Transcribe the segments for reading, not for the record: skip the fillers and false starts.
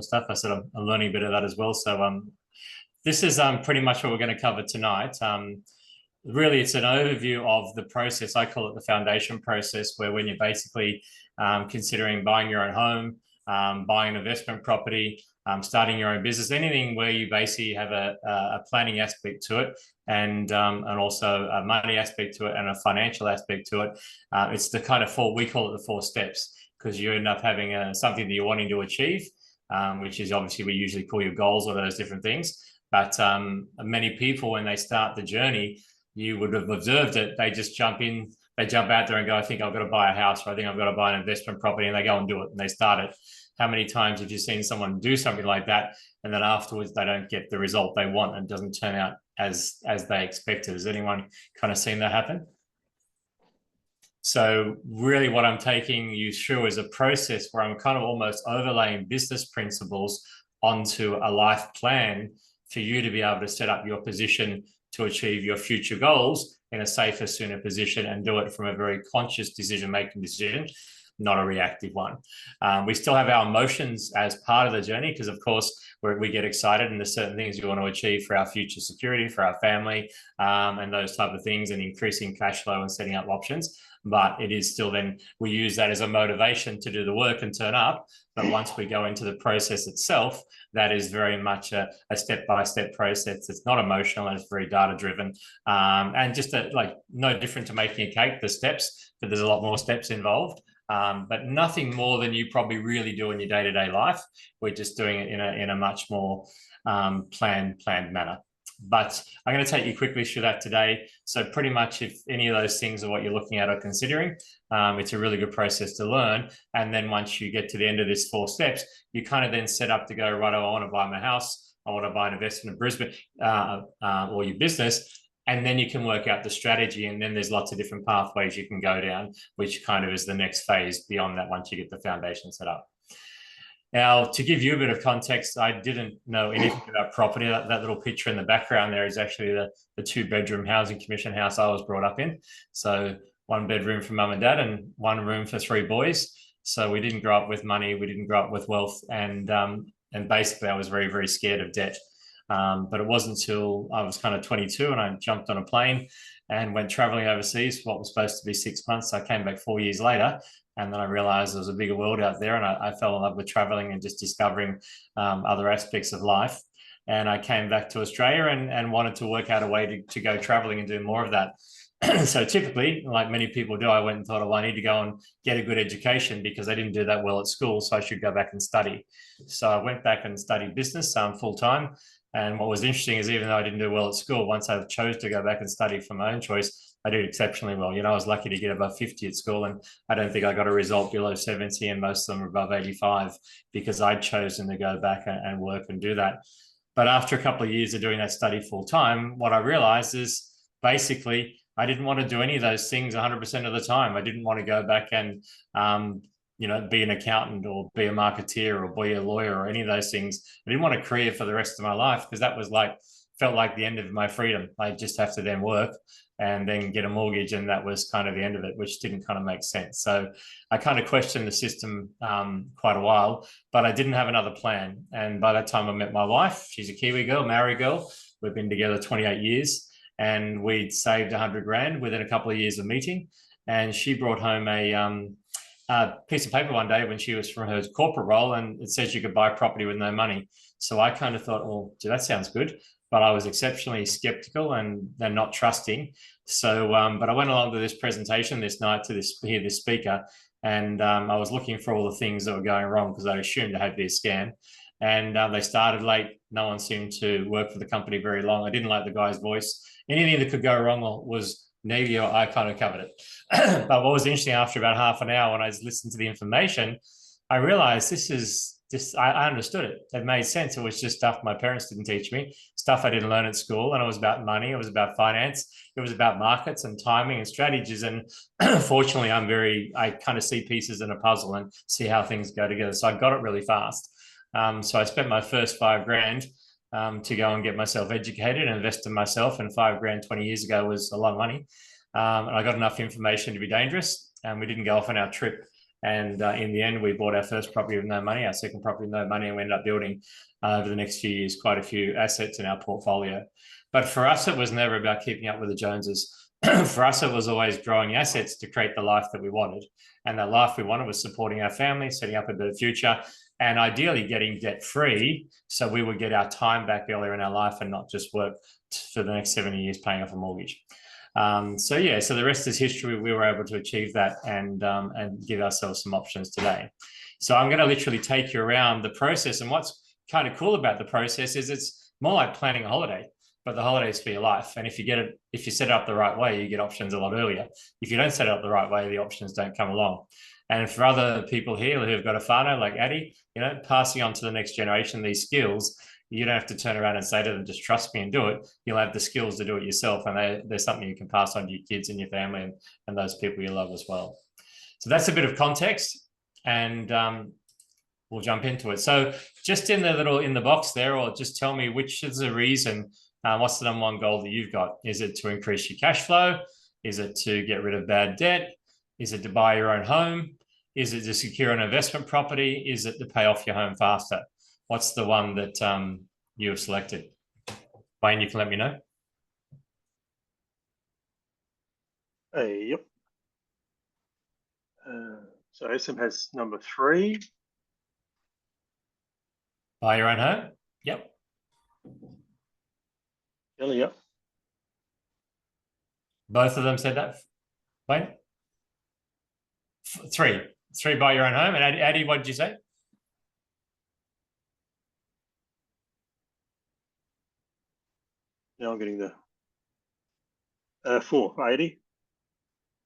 stuff. I said I'm learning a bit of that as well. So this is pretty much what we're going to cover tonight. Really, it's an overview of the process. I call it the foundation process, where when you're basically considering buying your own home, buying an investment property, starting your own business, anything where you basically have a planning aspect to it, and also a money aspect to it and a financial aspect to it. It's the kind of we call it the 4 steps, because you end up having something that you're wanting to achieve, which is obviously we usually call your goals or those different things. But many people, when they start the journey, you would have observed it, they just jump in, they jump out there and go, I think I've got to buy a house, or I think I've got to buy an investment property, and they go and do it and they start it. How many times have you seen someone do something like that, and then afterwards they don't get the result they want and it doesn't turn out as they expected? Has anyone kind of seen that happen? So really what I'm taking you through is a process where I'm kind of almost overlaying business principles onto a life plan for you to be able to set up your position to achieve your future goals in a safer, sooner position, and do it from a very conscious decision-making decision, not a reactive one. We still have our emotions as part of the journey, because of course we get excited and there's certain things we want to achieve for our future security, for our family, and those type of things, and increasing cash flow and setting up options. But it is still, then we use that as a motivation to do the work and turn up. But once we go into the process itself, that is very much a step-by-step process. It's not emotional, and it's very data-driven, and just like no different to making a cake, the steps, but there's a lot more steps involved. But nothing more than you probably really do in your day-to-day life. We're just doing it in a much more planned manner. But I'm going to take you quickly through that today. So pretty much if any of those things are what you're looking at or considering, it's a really good process to learn. And then once you get to the end of this 4 steps, you kind of then set up to go, right, I want to buy my house, I want to buy an investment in Brisbane, or your business. And then you can work out the strategy, and then there's lots of different pathways you can go down, which kind of is the next phase beyond that once you get the foundation set up. Now, to give you a bit of context, I didn't know anything about property. That little picture in the background there is actually the 2-bedroom housing commission house I was brought up in. So 1 bedroom for mum and dad and 1 room for 3 boys. So we didn't grow up with money, we didn't grow up with wealth, and basically I was very, very scared of debt. But it wasn't until I was kind of 22 and I jumped on a plane and went traveling overseas for what was supposed to be 6 months. I came back 4 years later, and then I realized there was a bigger world out there, and I fell in love with traveling and just discovering other aspects of life. And I came back to Australia and wanted to work out a way to go traveling and do more of that. So typically, like many people do, I went and thought, oh, I need to go and get a good education because I didn't do that well at school, so I should go back and study. So I went back and studied business full-time. And what was interesting is, even though I didn't do well at school, once I chose to go back and study for my own choice, I did exceptionally well. You know, I was lucky to get above 50 at school, and I don't think I got a result below 70, and most of them were above 85 because I'd chosen to go back and work and do that. But after a couple of years of doing that study full time, what I realized is basically I didn't want to do any of those things 100% of the time. I didn't want to go back and be an accountant or be a marketeer or be a lawyer or any of those things. I didn't want a career for the rest of my life, because that was felt like the end of my freedom. I just have to then work and then get a mortgage, and that was kind of the end of it, which didn't kind of make sense. So I kind of questioned the system quite a while, but I didn't have another plan. And by that time I met my wife. She's a Kiwi girl, Maori girl. We've been together 28 years, and we'd saved 100 grand within a couple of years of meeting. And she brought home a piece of paper one day when she was from her corporate role, and it says you could buy property with no money. So I kind of thought, well, gee, that sounds good. But I was exceptionally skeptical and not trusting. So, but I went along to this presentation this night to hear this speaker, and I was looking for all the things that were going wrong, because I assumed it had to be a scam. And they started late. No one seemed to work for the company very long. I didn't like the guy's voice. Anything that could go wrong was negative. I kind of covered it. But what was interesting, after about half an hour, when I listened to the information, I realized I understood it. It made sense. It was just stuff my parents didn't teach me, stuff I didn't learn at school. And it was about money. It was about finance. It was about markets and timing and strategies. And fortunately, I kind of see pieces in a puzzle and see how things go together. So I got it really fast. So I spent my first 5 grand to go and get myself educated and invest in myself. And 5 grand 20 years ago was a lot of money. And I got enough information to be dangerous. And we didn't go off on our trip And in the end, we bought our first property with no money, our second property with no money, and we ended up building over the next few years quite a few assets in our portfolio. But for us, it was never about keeping up with the Joneses. For us, it was always growing assets to create the life that we wanted. And that life we wanted was supporting our family, setting up a better future, and ideally getting debt free so we would get our time back earlier in our life and not just work for the next 70 years paying off a mortgage. So the rest is history. We were able to achieve that and give ourselves some options today. So I'm going to literally take you around the process. And what's kind of cool about the process is it's more like planning a holiday, but the holiday is for your life. And if you set it up the right way, you get options a lot earlier. If you don't set it up the right way, the options don't come along. And for other people here who've got a whānau like Addie, passing on to the next generation these skills, you don't have to turn around and say to them, just trust me and do it. You'll have the skills to do it yourself. And there's something you can pass on to your kids and your family and those people you love as well. So that's a bit of context, and we'll jump into it. So just in the box there, or just tell me which is the reason, what's the number one goal that you've got? Is it to increase your cash flow? Is it to get rid of bad debt? Is it to buy your own home? Is it to secure an investment property? Is it to pay off your home faster? What's the one that you have selected? Wayne, you can let me know. Yep. So SM has number 3. Buy your own home? Yep. Kelly, yep. Both of them said that? Wayne? 3. 3, buy your own home. And Addie, what did you say? Now I'm getting the 4, 80.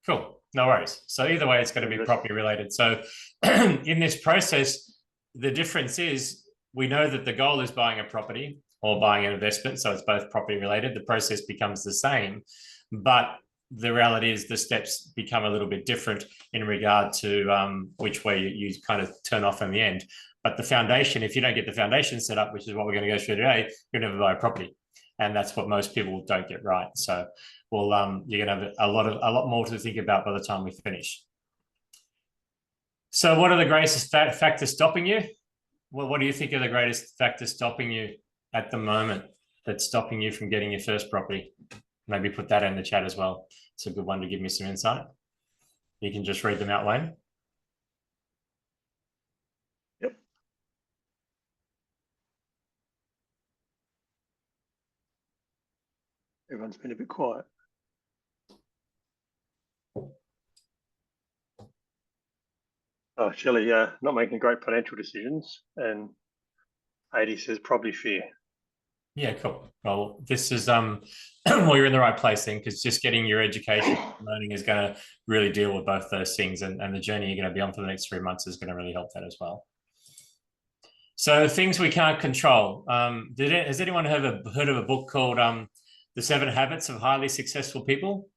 Cool. No worries. So either way, it's going to be property related. So in this process, the difference is we know that the goal is buying a property or buying an investment. So it's both property related. The process becomes the same, but the reality is the steps become a little bit different in regard to which way you kind of turn off in the end. But the foundation, if you don't get the foundation set up, which is what we're going to go through today, you'll never buy a property. And that's what most people don't get right. So you're going to have a lot more to think about by the time we finish. So what are the greatest factors stopping you? Well, what do you think are the greatest factors stopping you at the moment that's stopping you from getting your first property? Maybe put that in the chat as well. It's a good one to give me some insight. You can just read them out, Wayne. Yep. Everyone's been a bit quiet. Oh, Shelley, not making great financial decisions, and 80 says probably fear. Yeah, cool. Well, this is well, you're in the right place then, because just getting your education learning is going to really deal with both those things, and the journey you're going to be on for the next 3 months is going to really help that as well. So things we can't control. Has anyone heard of a book called The 7 Habits of Highly Successful People?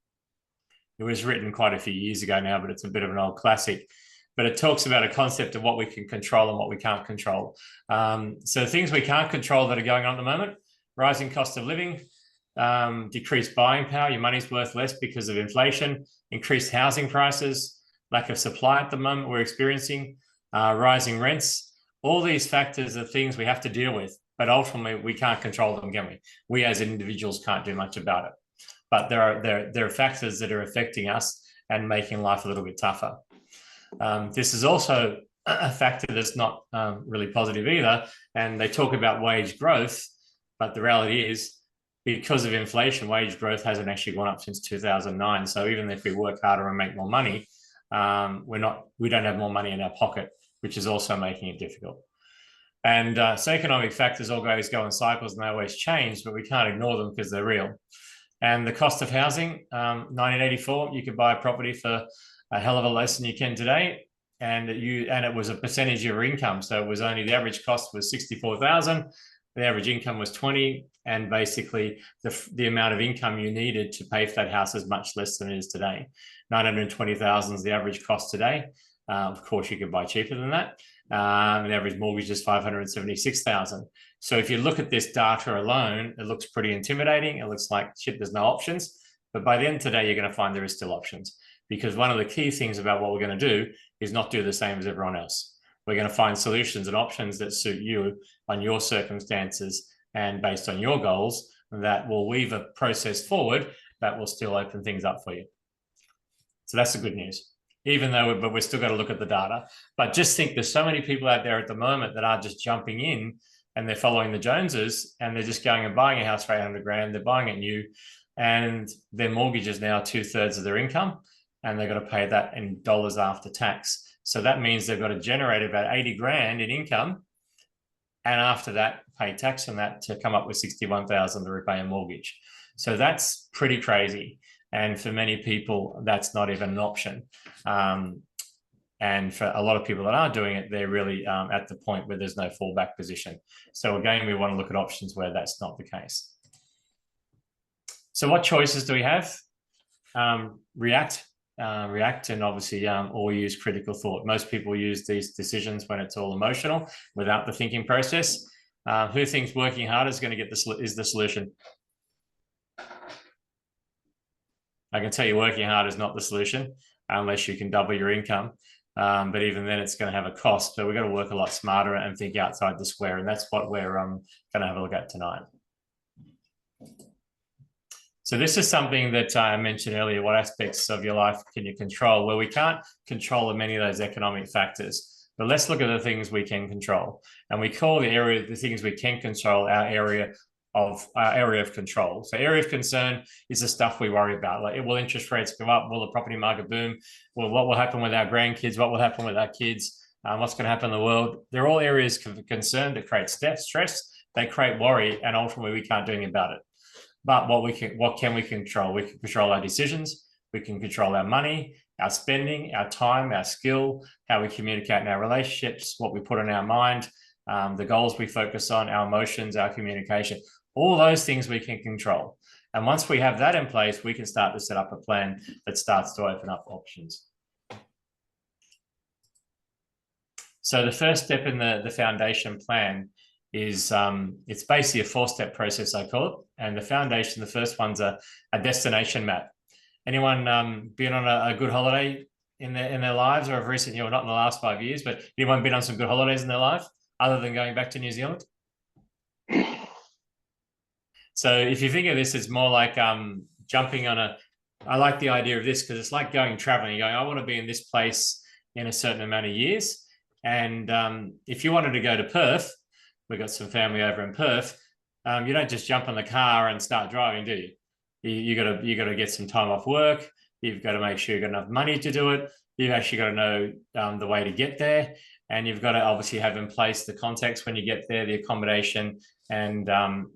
It was written quite a few years ago now, but it's a bit of an old classic. But it talks about a concept of what we can control and what we can't control. So things we can't control that are going on at the moment: rising cost of living, decreased buying power, your money's worth less because of inflation, increased housing prices, lack of supply at the moment we're experiencing, rising rents. All these factors are things we have to deal with, but ultimately we can't control them, can we? We as individuals can't do much about it. But there are factors that are affecting us and making life a little bit tougher. This is also a factor that's not really positive either. And they talk about wage growth, but the reality is, because of inflation, wage growth hasn't actually gone up since 2009. So even if we work harder and make more money, we don't have more money in our pocket, which is also making it difficult. And so economic factors always go in cycles and they always change, but we can't ignore them because they're real. And the cost of housing, 1984, you could buy a property for a hell of a less than you can today, and it was a percentage of your income. So it was only, the average cost was 64,000, the average income was 20, and basically the amount of income you needed to pay for that house is much less than it is today. 920,000 is the average cost today. Of course, you could buy cheaper than that. The average mortgage is 576,000. So if you look at this data alone, it looks pretty intimidating. It looks like shit, there's no options. But by the end of today, you're going to find there is still options. because one of the key things about what we're going to do is not do the same as everyone else. We're going to find solutions and options that suit you on your circumstances and based on your goals that will weave a process forward that will still open things up for you. So that's the good news. Even though, but we're still got to look at the data. But just think there's so many people out there at the moment that are just jumping in and they're following the Joneses and they're just going and buying a house for 800 grand. They're buying it new and their mortgage is now 2/3 of their income and they've got to pay that in dollars after tax. So that means they've got to generate about 80 grand in income. And after that, pay tax on that to come up with 61,000 to repay a mortgage. So that's pretty crazy. And for many people, that's not even an option. And for a lot of people that are doing it, they're really at the point where there's no fallback position. So again, we want to look at options where that's not the case. So what choices do we have? React, and obviously or use critical thought. Most people use these decisions when it's all emotional without the thinking process. Who thinks working hard is going to get is the solution? I can tell you working hard is not the solution unless you can double your income. But even then it's going to have a cost. So we've got to work a lot smarter and think outside the square. And that's what we're going to have a look at tonight. So this is something that I mentioned earlier. What aspects of your life can you control? Well, we can't control many of those economic factors, but let's look at the things we can control. And we call the things we can control our area of control. So area of concern is the stuff we worry about. Like, will interest rates go up? Will the property market boom? Well, what will happen with our grandkids? What will happen with our kids? What's going to happen in the world? They're all areas of concern that create stress. They create worry, and ultimately we can't do anything about it. But what can we control? We can control our decisions. We can control our money, our spending, our time, our skill, how we communicate in our relationships, what we put in our mind, the goals we focus on, our emotions, our communication. All those things we can control. And once we have that in place, we can start to set up a plan that starts to open up options. So the first step in the foundation plan is it's basically a 4-step process, I call it. And the foundation, the first one's a destination map. Anyone been on a good holiday in their lives, or of recent, not in the last 5 years, but anyone been on some good holidays in their life other than going back to New Zealand? So if you think of this, it's more like jumping on I like the idea of this because it's like traveling. You're going, I want to be in this place in a certain amount of years. And if you wanted to go to Perth, we've got some family over in Perth, you don't just jump in the car and start driving, do you? You got to get some time off work. You've got to make sure you've got enough money to do it. You've actually got to know the way to get there. And you've got to obviously have in place the context when you get there, the accommodation, and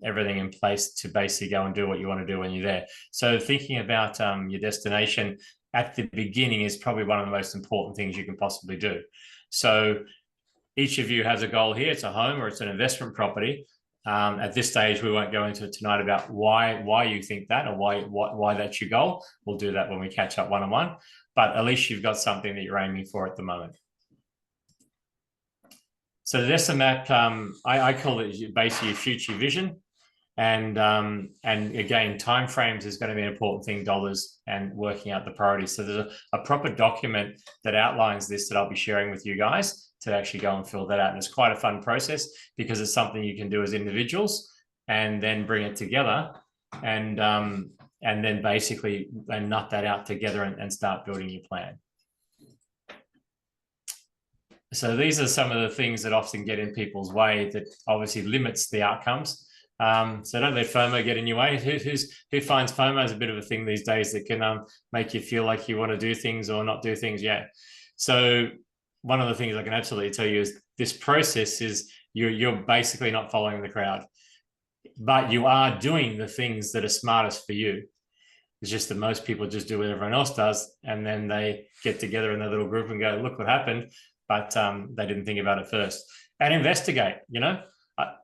everything in place to basically go and do what you want to do when you're there. So thinking about your destination at the beginning is probably one of the most important things you can possibly do. So each of you has a goal here. It's a home or it's an investment property. At this stage, we won't go into it tonight about why you think that or why that's your goal. We'll do that when we catch up one-on-one. But at least you've got something that you're aiming for at the moment. So there's a map. I call it basically your future vision, and again, timeframes is going to be an important thing. Dollars and working out the priorities. So there's a proper document that outlines this that I'll be sharing with you guys to actually go and fill that out. And it's quite a fun process because it's something you can do as individuals and then bring it together and then basically nut that out together and start building your plan. So these are some of the things that often get in people's way that obviously limits the outcomes. So don't let FOMO get in your way. Who finds FOMO is a bit of a thing these days that can make you feel like you want to do things or not do things yet. So one of the things I can absolutely tell you is this process is you're basically not following the crowd, but you are doing the things that are smartest for you. It's just that most people just do what everyone else does, and then they get together in their little group and go, look what happened. But they didn't think about it first. And investigate,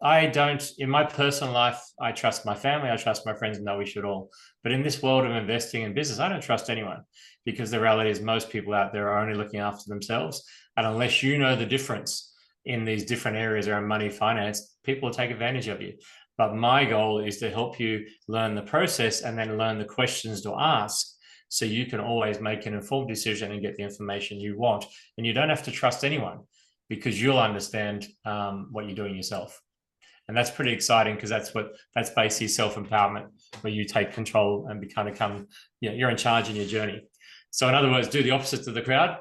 I don't, in my personal life, I trust my family, I trust my friends, and no, we should all. But in this world of investing in business, I don't trust anyone, because the reality is most people out there are only looking after themselves. And unless you know the difference in these different areas around money, finance, people will take advantage of you. But my goal is to help you learn the process and then learn the questions to ask so you can always make an informed decision and get the information you want. And you don't have to trust anyone because you'll understand what you're doing yourself. And that's pretty exciting because that's basically self-empowerment, where you take control and become, you're in charge in your journey. So in other words, do the opposite to the crowd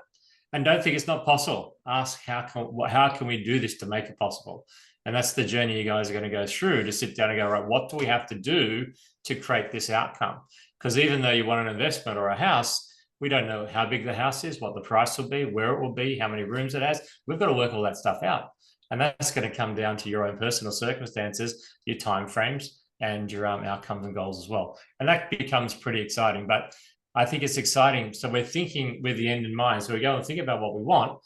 and don't think it's not possible. Ask how can we do this to make it possible? And that's the journey you guys are going to go through, to sit down and go, right, what do we have to do to create this outcome? Because even though you want an investment or a house, we don't know how big the house is, what the price will be, where it will be, how many rooms it has. We've got to work all that stuff out. And that's going to come down to your own personal circumstances, your timeframes, and your outcomes and goals as well. And that becomes pretty exciting. But I think it's exciting. So we're thinking with the end in mind. So we go and think about what we want,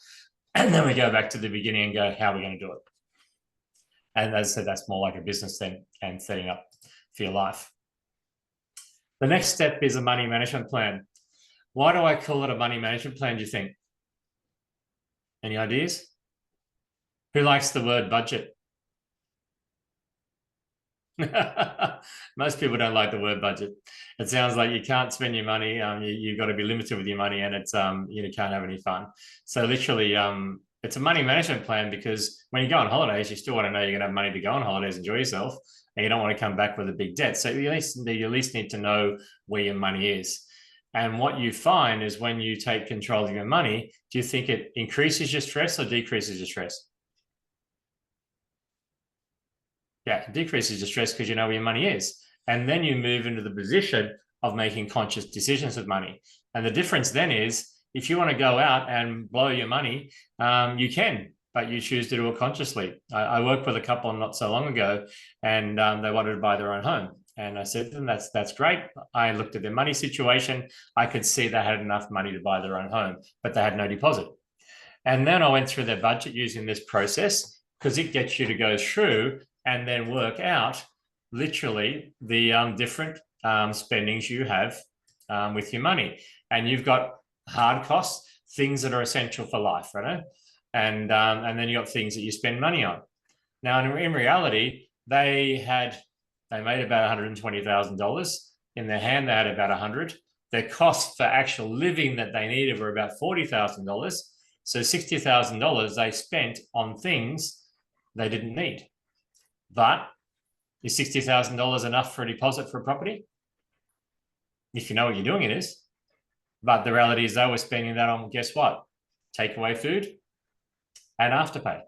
and then we go back to the beginning and go, how are we going to do it? And as I said, that's more like a business thing and setting up for your life. The next step is a money management plan. Why do I call it a money management plan, do you think? Any ideas? Who likes the word budget? Most people don't like the word budget. It sounds like you can't spend your money. You've got to be limited with your money, and it's you can't have any fun. So literally, it's a money management plan, because when you go on holidays, you still want to know you're going to have money to go on holidays, enjoy yourself, and you don't want to come back with a big debt. So you at least need to know where your money is. And what you find is when you take control of your money, do you think it increases your stress or decreases your stress? Yeah, it decreases your stress because you know where your money is. And then you move into the position of making conscious decisions with money. And the difference then is, if you want to go out and blow your money, you can, but you choose to do it consciously. I worked with a couple not so long ago, and they wanted to buy their own home. And I said to them, that's great. I looked at their money situation. I could see they had enough money to buy their own home, but they had no deposit. And then I went through their budget using this process, because it gets you to go through and then work out literally the different spendings you have with your money. And you've got hard costs, things that are essential for life, right? And then you got things that you spend money on. Now, in reality, they made about $120,000 in their hand. They had about 100. Their costs for actual living that they needed were about $40,000. So $60,000 they spent on things they didn't need. But is $60,000 enough for a deposit for a property? If you know what you're doing, it is. But the reality is they were spending that on, guess what? Takeaway food and afterpay.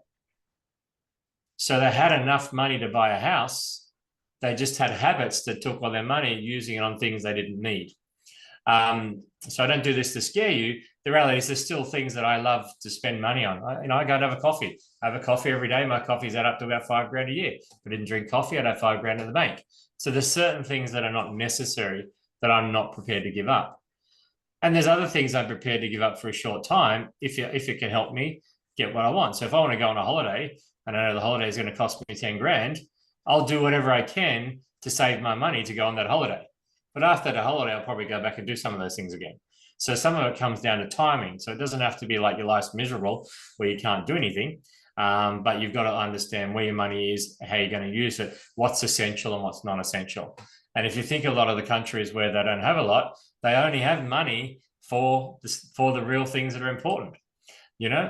So they had enough money to buy a house. They just had habits that took all their money using it on things they didn't need. So I don't do this to scare you. The reality is there's still things that I love to spend money on. I go and have a coffee. I have a coffee every day. My coffees add up to about $5,000 a year. If I didn't drink coffee, I'd have $5,000 in the bank. So there's certain things that are not necessary that I'm not prepared to give up. And there's other things I'm prepared to give up for a short time if it can help me get what I want. So if I want to go on a holiday and I know the holiday is going to cost me $10,000, I'll do whatever I can to save my money to go on that holiday. But after the holiday, I'll probably go back and do some of those things again. So some of it comes down to timing. So it doesn't have to be like your life's miserable where you can't do anything. But you've got to understand where your money is, how you're going to use it, what's essential and what's non-essential. And if you think a lot of the countries where they don't have a lot, they only have money for the real things that are important.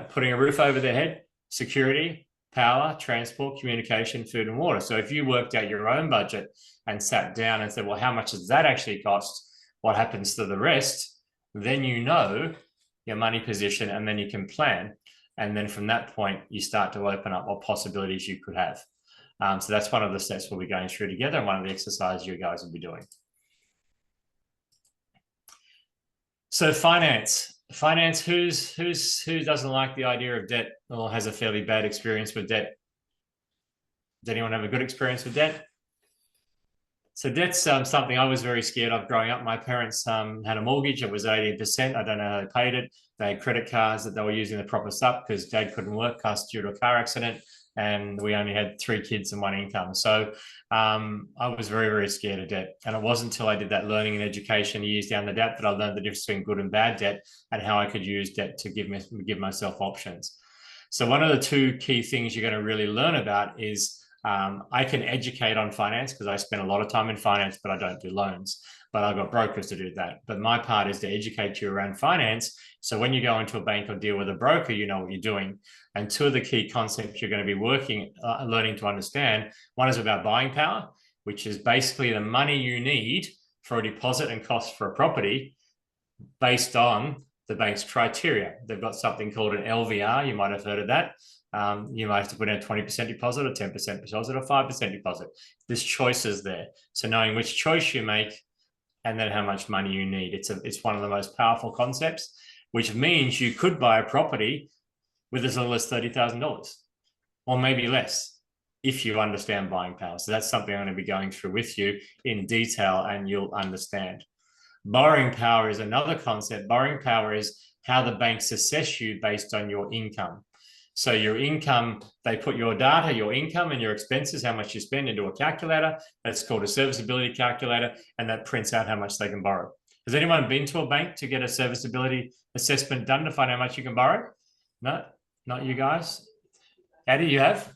Putting a roof over their head, security, power, transport, communication, food, and water. So if you worked out your own budget and sat down and said, well, how much does that actually cost? What happens to the rest? Then you know your money position, and then you can plan. And then from that point, you start to open up what possibilities you could have. So that's one of the steps we'll be going through together, and one of the exercises you guys will be doing. So finance, who doesn't like the idea of debt or has a fairly bad experience with debt? Does anyone have a good experience with debt? So debt's something I was very scared of growing up. My parents had a mortgage. It was 18%. I don't know how they paid it. They had credit cards that they were using to prop us up because Dad couldn't work due to a car accident, and we only had 3 kids and 1 income. So I was very, very scared of debt. And it wasn't until I did that learning and education years down the debt that I learned the difference between good and bad debt and how I could use debt to give myself options. So one of the 2 key things you're going to really learn about is I can educate on finance because I spend a lot of time in finance, but I don't do loans. But I've got brokers to do that. But my part is to educate you around finance. So when you go into a bank or deal with a broker, you know what you're doing. And two of the key concepts you're going to be learning to understand. One is about buying power, which is basically the money you need for a deposit and cost for a property based on the bank's criteria. They've got something called an LVR. You might have heard of that. You might have to put in a 20% deposit or 10% deposit or 5% deposit. There's choices there. So knowing which choice you make and then how much money you need. It's one of the most powerful concepts, which means you could buy a property with as little as $30,000 or maybe less if you understand buying power. So that's something I'm going to be going through with you in detail and you'll understand. Borrowing power is another concept. Borrowing power is how the banks assess you based on your income. So your income, they put your data, your income and your expenses, how much you spend into a calculator. That's called a serviceability calculator, and that prints out how much they can borrow. Has anyone been to a bank to get a serviceability assessment done to find how much you can borrow? No, not you guys. Eddie, you have?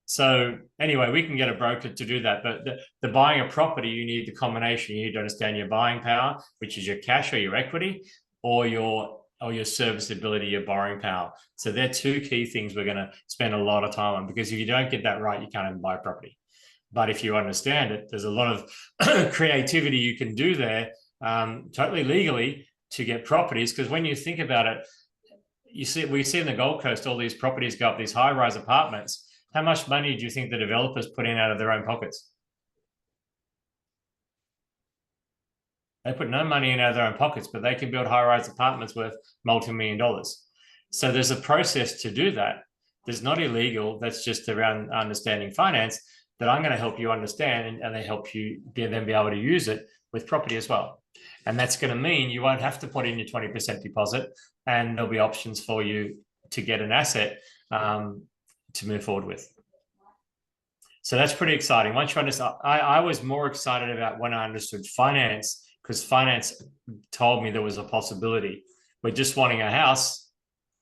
So anyway, we can get a broker to do that. But the buying a property, you need the combination. You need to understand your buying power, which is your cash or your equity, or your serviceability, your borrowing power. So they're two key things we're going to spend a lot of time on, because if you don't get that right, you can't even buy a property. But if you understand it, there's a lot of creativity you can do there, totally legally, to get properties. Because when you think about it, we see in the Gold Coast all these properties go up, these high-rise apartments. How much money do you think the developers put in out of their own pockets? They put no money in out of their own pockets, but they can build high-rise apartments worth multi-million dollars. So there's a process to do that. There's not illegal. That's just around understanding finance that I'm going to help you understand, and they help you then be able to use it with property as well. And that's going to mean you won't have to put in your 20% deposit, and there'll be options for you to get an asset to move forward with. So that's pretty exciting. Once you understand, I was more excited about when I understood finance, because finance told me there was a possibility. We're just wanting a house.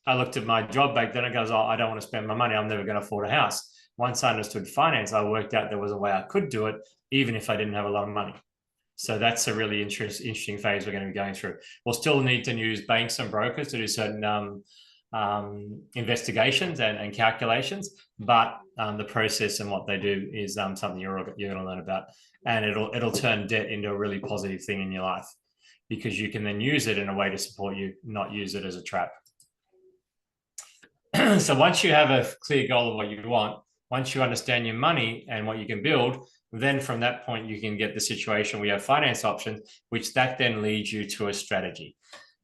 I looked at my job back then and goes, oh, I don't want to spend my money. I'm never going to afford a house. Once I understood finance, I worked out there was a way I could do it, even if I didn't have a lot of money. So that's a really interesting phase we're going to be going through. We'll still need to use banks and brokers to do certain investigations and calculations, but the process and what they do is something you're going to learn about, and it'll turn debt into a really positive thing in your life, because you can then use it in a way to support you, not use it as a trap. So once you have a clear goal of what you want, once you understand your money and what you can build, then from that point you can get the situation where you have finance options, which that then leads you to a strategy.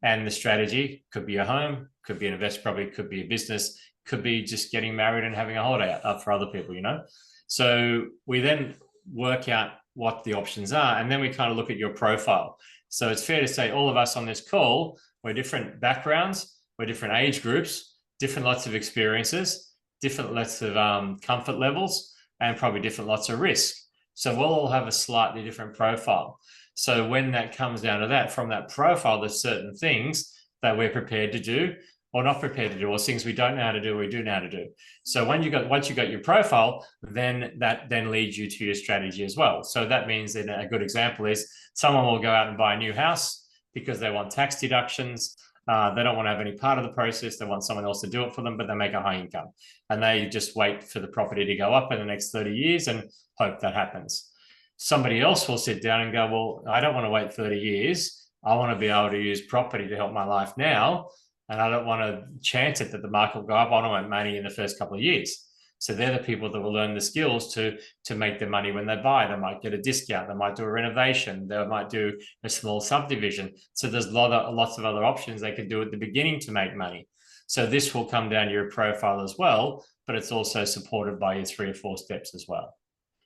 And the strategy could be a home, could be an investment property, could be a business, could be just getting married and having a holiday up for other people, you know? So we then work out what the options are, and then we kind of look at your profile. So it's fair to say all of us on this call, we're different backgrounds, we're different age groups, different lots of experiences, different lots of comfort levels, and probably different lots of risk. So we'll all have a slightly different profile. So when that comes down to that, from that profile, there's certain things that we're prepared to do or not prepared to do, or things we don't know how to do, or we do know how to do. So once you got your profile, then that then leads you to your strategy as well. So that means that a good example is someone will go out and buy a new house because they want tax deductions. They don't want to have any part of the process. They want someone else to do it for them, but they make a high income. And they just wait for the property to go up in the next 30 years and hope that happens. Somebody else will sit down and go, well, I don't want to wait 30 years. I want to be able to use property to help my life now. And I don't want to chance it that the market will go up. I don't want money in the first couple of years. So they're the people that will learn the skills to make their money when they buy. They might get a discount. They might do a renovation. They might do a small subdivision. So there's lots of other options they can do at the beginning to make money. So this will come down to your profile as well, but it's also supported by your 3 or 4 steps as well.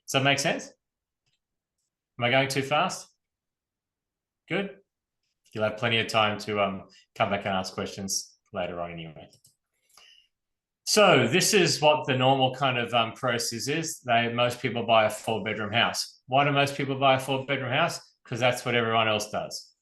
Does that make sense? Am I going too fast? Good. You'll have plenty of time to come back and ask questions later on anyway. So this is what the normal kind of process is. Most people buy a 4-bedroom house. Why do most people buy a 4-bedroom house? Because that's what everyone else does.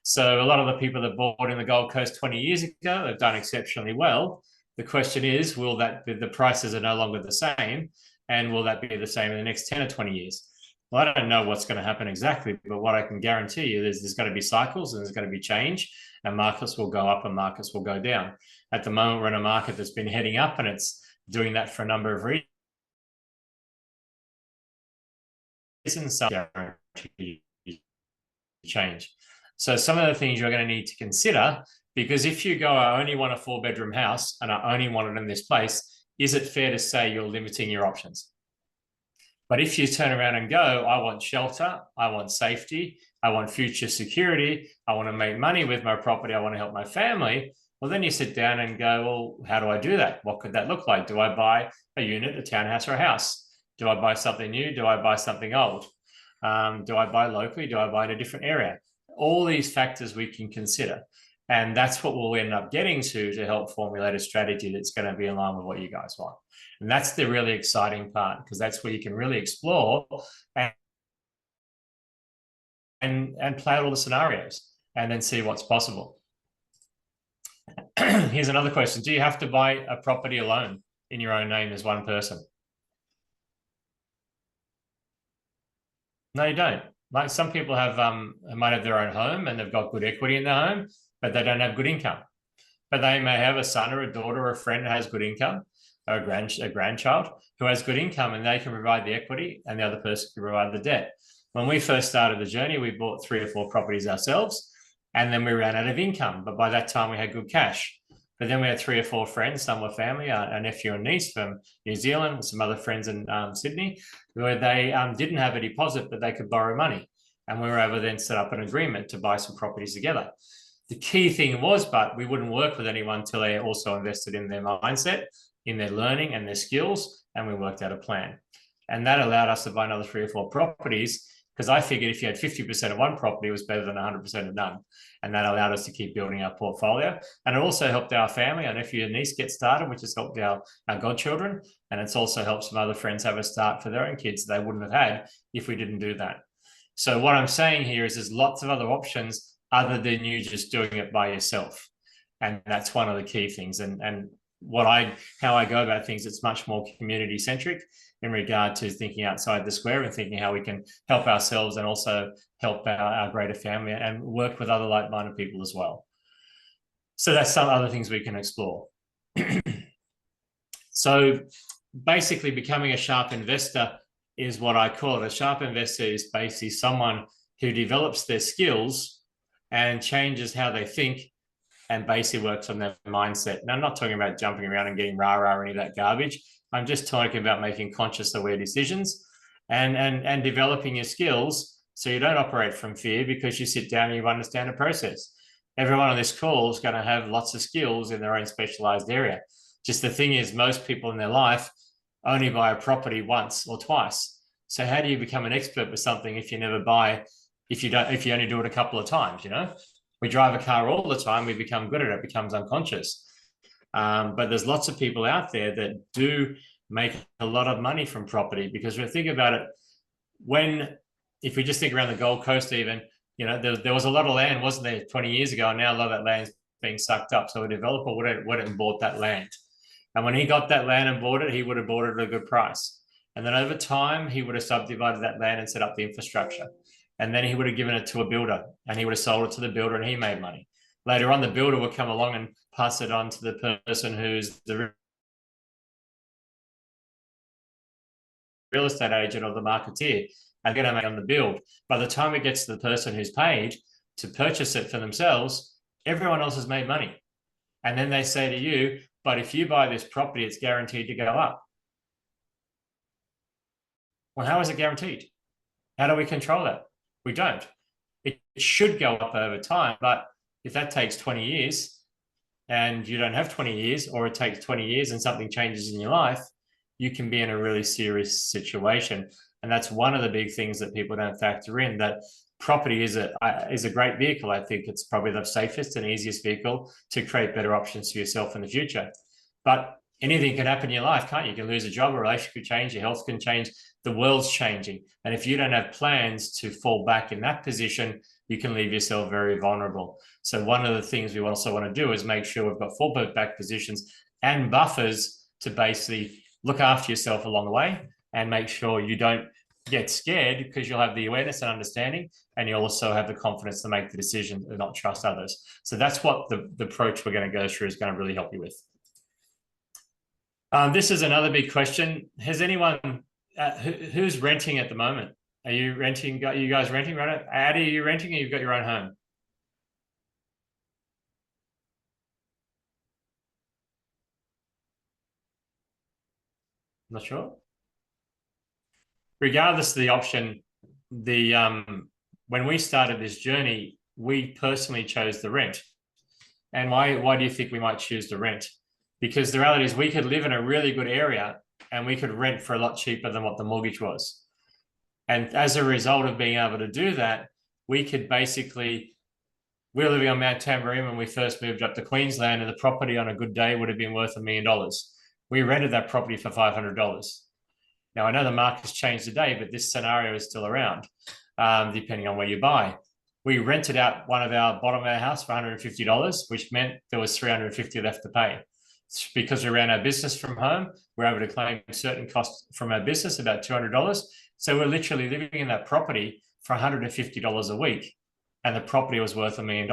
So a lot of the people that bought in the Gold Coast 20 years ago have done exceptionally well. The question is, will that be, the prices are no longer the same, and will that be the same in the next 10 or 20 years? Well, I don't know what's going to happen exactly, but what I can guarantee you is there's going to be cycles and there's going to be change, and markets will go up and markets will go down. At the moment, we're in a market that's been heading up, and it's doing that for a number of reasons. Some guarantee change. So some of the things you're going to need to consider, because if you go, I only want a 4-bedroom house and I only want it in this place, is it fair to say you're limiting your options? But if you turn around and go, I want shelter, I want safety, I want future security, I want to make money with my property, I want to help my family, well, then you sit down and go, well, how do I do that? What could that look like? Do I buy a unit, a townhouse, or a house? Do I buy something new? Do I buy something old? Do I buy locally? Do I buy in a different area? All these factors we can consider. And that's what we'll end up getting to help formulate a strategy that's going to be in line with what you guys want. And that's the really exciting part, because that's where you can really explore and play out all the scenarios and then see what's possible. Here's another question. Do you have to buy a property alone in your own name as one person? No, you don't. Like some people have might have their own home and they've got good equity in their home, but they don't have good income. But they may have a son or a daughter or a friend who has good income, or a grandchild who has good income, and they can provide the equity and the other person can provide the debt. When we first started the journey, we bought 3 or 4 properties ourselves, and then we ran out of income. But by that time, we had good cash. But then we had 3 or 4 friends, some were family, a nephew and niece from New Zealand, some other friends in Sydney, where they didn't have a deposit, but they could borrow money. And we were able to then set up an agreement to buy some properties together. The key thing was, but we wouldn't work with anyone until they also invested in their mindset, in their learning and their skills, and we worked out a plan. And that allowed us to buy another 3 or 4 properties, because I figured if you had 50% of one property, it was better than 100% of none. And that allowed us to keep building our portfolio. And it also helped our family, our nephew and niece, get started, which has helped our godchildren. And it's also helped some other friends have a start for their own kids they wouldn't have had if we didn't do that. So what I'm saying here is there's lots of other options other than you just doing it by yourself. And that's one of the key things. And how I go about things, it's much more community centric in regard to thinking outside the square and thinking how we can help ourselves and also help our greater family and work with other like-minded people as well. So that's some other things we can explore. So basically becoming a sharp investor is what I call it. A sharp investor is basically someone who develops their skills and changes how they think and basically works on their mindset. Now, I'm not talking about jumping around and getting rah-rah or any of that garbage. I'm just talking about making conscious, aware decisions and developing your skills so you don't operate from fear, because you sit down and you understand the process. Everyone on this call is going to have lots of skills in their own specialized area. Just the thing is, most people in their life only buy a property once or twice. So how do you become an expert with something if you never buy, if you only do it a couple of times, you know? We drive a car all the time, we become good at it, it becomes unconscious. But there's lots of people out there that do make a lot of money from property, because when we think about it, if we just think around the Gold Coast even, you know, there was a lot of land, wasn't there, 20 years ago, and now a lot of that land's being sucked up. So a developer went and bought that land. And when he got that land and bought it, he would have bought it at a good price. And then over time, he would have subdivided that land and set up the infrastructure. And then he would have given it to a builder, and he would have sold it to the builder, and he made money. Later on, the builder would come along and pass it on to the person who's the real estate agent or the marketeer, and get them on the build. By the time it gets to the person who's paid to purchase it for themselves, everyone else has made money. And then they say to you, but if you buy this property, it's guaranteed to go up. Well, how is it guaranteed? How do we control that? We don't. It should go up over time, but if that takes 20 years and you don't have 20 years, or it takes 20 years and something changes in your life, you can be in a really serious situation. And that's one of the big things that people don't factor in, that property is a great vehicle. I think it's probably the safest and easiest vehicle to create better options for yourself in the future. But anything can happen in your life, can't you? You can lose a job, a relationship could change, your health can change, the world's changing. And if you don't have plans to fall back in that position, you can leave yourself very vulnerable. So one of the things we also want to do is make sure we've got fallback positions and buffers to basically look after yourself along the way and make sure you don't get scared, because you'll have the awareness and understanding, and you'll also have the confidence to make the decision and not trust others. So that's what the approach we're going to go through is going to really help you with. This is another big question. Has anyone, who's renting at the moment? Are you renting? Are you guys renting? Right? Addy, are you renting, or you've got your own home? Not sure. Regardless of the option, when we started this journey, we personally chose the rent. And why do you think we might choose the rent? Because the reality is we could live in a really good area and we could rent for a lot cheaper than what the mortgage was. And as a result of being able to do that, we could basically, we were living on Mount Tamborine when we first moved up to Queensland, and the property on a good day would have been worth $1 million. We rented that property for $500. Now, I know the market's changed today, but this scenario is still around, depending on where you buy. We rented out one of our bottom of our house for $150, which meant there was $350 left to pay. Because we ran our business from home, we're able to claim certain costs from our business, about $200. So we're literally living in that property for $150 a week, and the property was worth $1 million.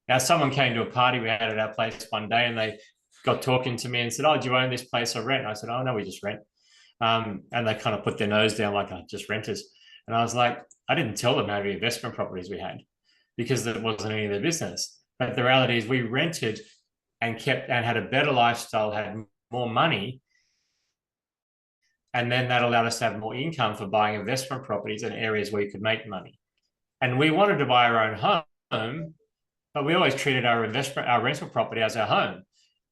Now, someone came to a party we had at our place one day, and they got talking to me and said, "Oh, do you own this place or rent?" And I said, "Oh, no, we just rent." And they kind of put their nose down like, "Oh, just renters." And I was like, I didn't tell them how many investment properties we had, because that wasn't any of their business. But the reality is we rented and kept and had a better lifestyle, had more money. And then that allowed us to have more income for buying investment properties in areas where you could make money. And we wanted to buy our own home, but we always treated our rental property as our home.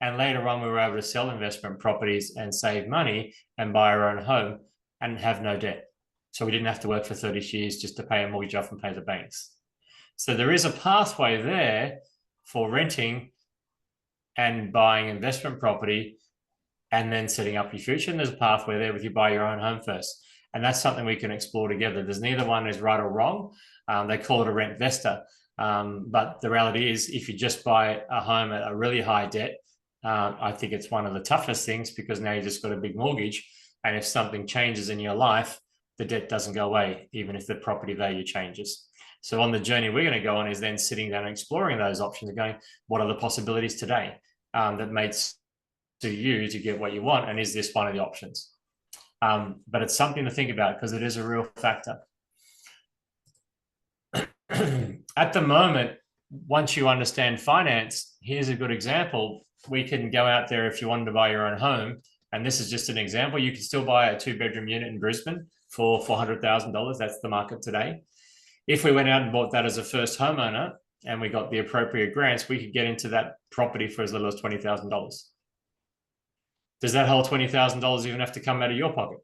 And later on, we were able to sell investment properties and save money and buy our own home and have no debt. So we didn't have to work for 30 years just to pay a mortgage off and pay the banks. So there is a pathway there for renting and buying investment property and then setting up your future. And there's a pathway there with you buy your own home first. And that's something we can explore together. There's neither one is right or wrong. They call it a rent investor. But the reality is, if you just buy a home at a really high debt, I think it's one of the toughest things, because now you just got a big mortgage. And if something changes in your life, the debt doesn't go away, even if the property value changes. So on the journey we're going to go on is then sitting down and exploring those options and going, what are the possibilities today that makes to you to get what you want? And is this one of the options? But it's something to think about, because it is a real factor. At the moment, once you understand finance, here's a good example. We can go out there, if you wanted to buy your own home, and this is just an example, you can still buy a 2-bedroom unit in Brisbane for $400,000. That's the market today. If we went out and bought that as a first homeowner and we got the appropriate grants, we could get into that property for as little as $20,000. Does that whole $20,000 even have to come out of your pocket?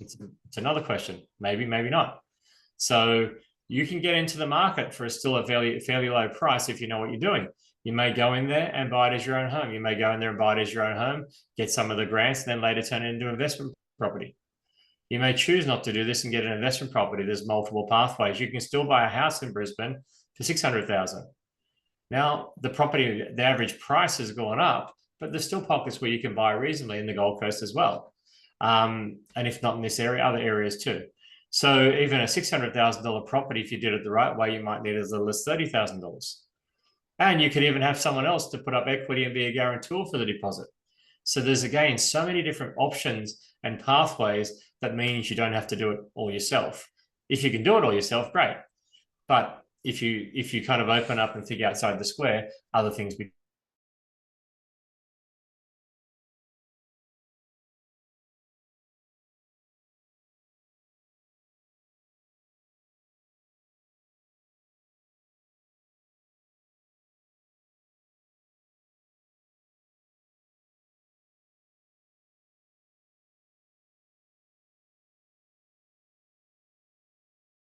It's another question. Maybe, maybe not. So you can get into the market for still a fairly low price if you know what you're doing. You may go in there and buy it as your own home. You may go in there and buy it as your own home, get some of the grants, and then later turn it into investment property. You may choose not to do this and get an investment property. There's multiple pathways. You can still buy a house in Brisbane for $600,000. Now, the average price has gone up, but there's still pockets where you can buy reasonably in the Gold Coast as well. And if not in this area, other areas too. So even a $600,000 property, if you did it the right way, you might need as little as $30,000. And you could even have someone else to put up equity and be a guarantor for the deposit. So there's, again, so many different options and pathways that means you don't have to do it all yourself. If you can do it all yourself, great. But if you kind of open up and think outside the square, other things be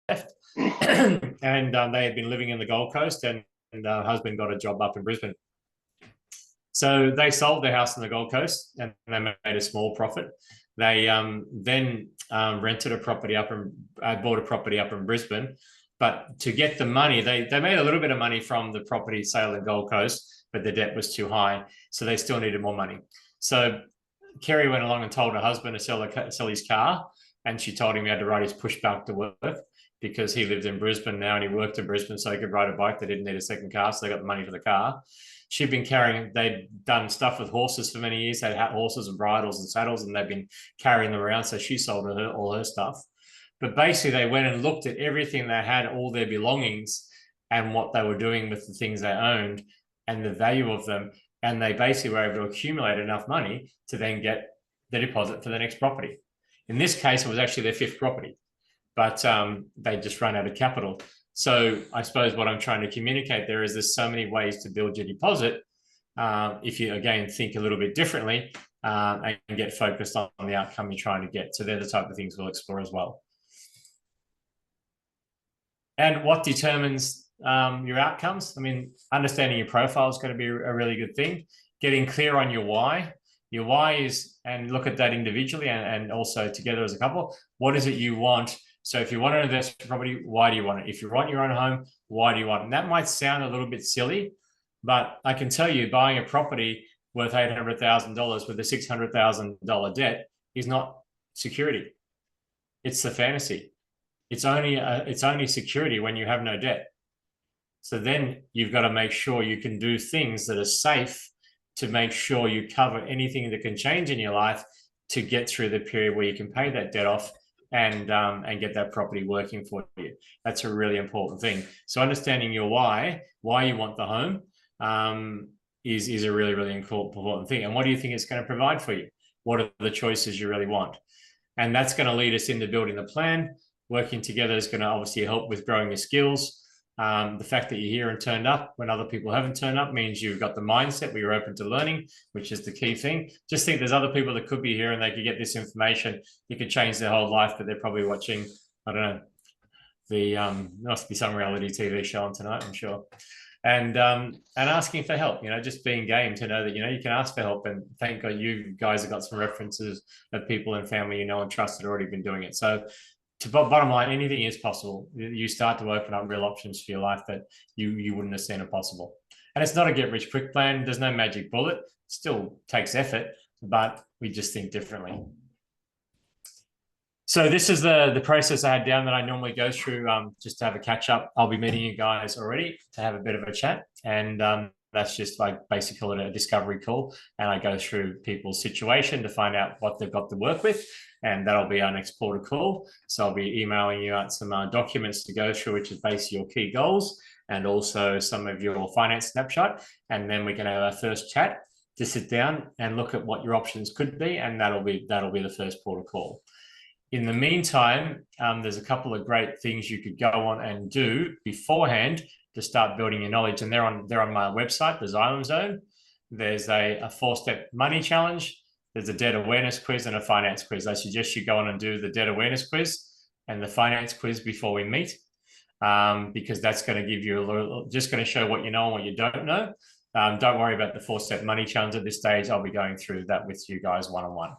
left. And they had been living in the Gold Coast, and her husband got a job up in Brisbane. So they sold their house in the Gold Coast and they made a small profit. They then rented a property up and bought a property up in Brisbane. But to get the money, they made a little bit of money from the property sale in Gold Coast, but the debt was too high. So they still needed more money. So Kerry went along and told her husband to sell his car. And she told him he had to ride his push bike to work because he lived in Brisbane now and he worked in Brisbane, so he could ride a bike. They didn't need a second car, so they got the money for the car. She'd been carrying, they'd done stuff with horses for many years. They'd had horses and bridles and saddles, and they've been carrying them around. So she sold her all her stuff. But basically, they went and looked at everything they had, all their belongings, and what they were doing with the things they owned and the value of them. And they basically were able to accumulate enough money to then get the deposit for the next property. In this case, it was actually their fifth property, but they just ran out of capital. So I suppose what I'm trying to communicate there is there's so many ways to build your deposit if you, again, think a little bit differently and get focused on the outcome you're trying to get. So they're the type of things we'll explore as well. And what determines your outcomes? I mean, understanding your profile is going to be a really good thing. Getting clear on your why. Your why is, and look at that individually and also together as a couple. What is it you want? So if you want to invest in property, why do you want it? If you want your own home, why do you want it? And that might sound a little bit silly, but I can tell you buying a property worth $800,000 with a $600,000 debt is not security. It's the fantasy. It's only security when you have no debt. So then you've got to make sure you can do things that are safe to make sure you cover anything that can change in your life to get through the period where you can pay that debt off and get that property working for you. That's a really important thing. So understanding your why you want the home is a really, really important thing. And what do you think it's going to provide for you? What are the choices you really want? And that's going to lead us into building the plan. Working together is going to obviously help with growing your skills. The fact that you're here and turned up when other people haven't turned up means you've got the mindset where you're open to learning, which is the key thing. Just think there's other people that could be here and they could get this information. You could change their whole life, but they're probably watching, I don't know, there must be some reality TV show on tonight, I'm sure. And asking for help, just being game to know that, you can ask for help. And thank God you guys have got some references of people and family and trust that have already been doing it. So bottom line, anything is possible. You start to open up real options for your life that you wouldn't have seen are possible. And it's not a get rich quick plan. There's no magic bullet. It still takes effort, but we just think differently. So this is the process I had down that I normally go through just to have a catch up. I'll be meeting you guys already to have a bit of a chat. And that's just like basically a discovery call. And I go through people's situation to find out what they've got to work with. And that'll be our next port of call. So I'll be emailing you out some documents to go through, which is basically your key goals and also some of your finance snapshot. And then we can have our first chat to sit down and look at what your options could be. And that'll be the first port of call. In the meantime, there's a couple of great things you could go on and do beforehand to start building your knowledge. And they're on my website, the Xylem Zone. There's a 4-step money challenge. There's a debt awareness quiz and a finance quiz. I suggest you go on and do the debt awareness quiz and the finance quiz before we meet, because that's going to give you just going to show what you know and what you don't know. Don't worry about the 4-step money challenge at this stage. I'll be going through that with you guys one-on-one.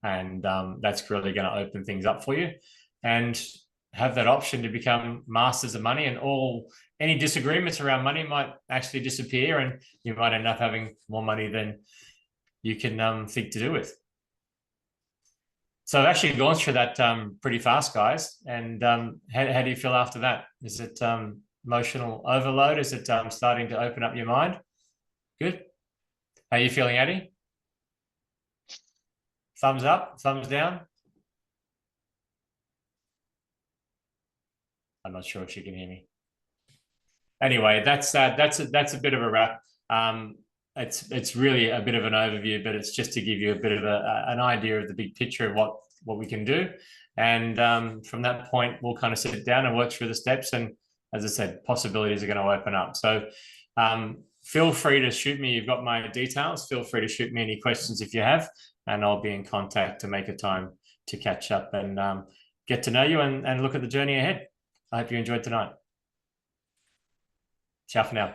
And that's really going to open things up for you and have that option to become masters of money, and any disagreements around money might actually disappear and you might end up having more money than you can think to do with. So I've actually gone through that pretty fast, guys. And how do you feel after that? Is it emotional overload? Is it starting to open up your mind? Good. How are you feeling, Addie? Thumbs up, thumbs down. I'm not sure if she can hear me. Anyway, that's a bit of a wrap. It's really a bit of an overview, but it's just to give you a bit of an idea of the big picture of what we can do. And from that point, we'll kind of sit down and work through the steps. And as I said, possibilities are going to open up. So feel free to shoot me. You've got my details. Feel free to shoot me any questions if you have, and I'll be in contact to make a time to catch up and get to know you and look at the journey ahead. I hope you enjoyed tonight. Ciao for now.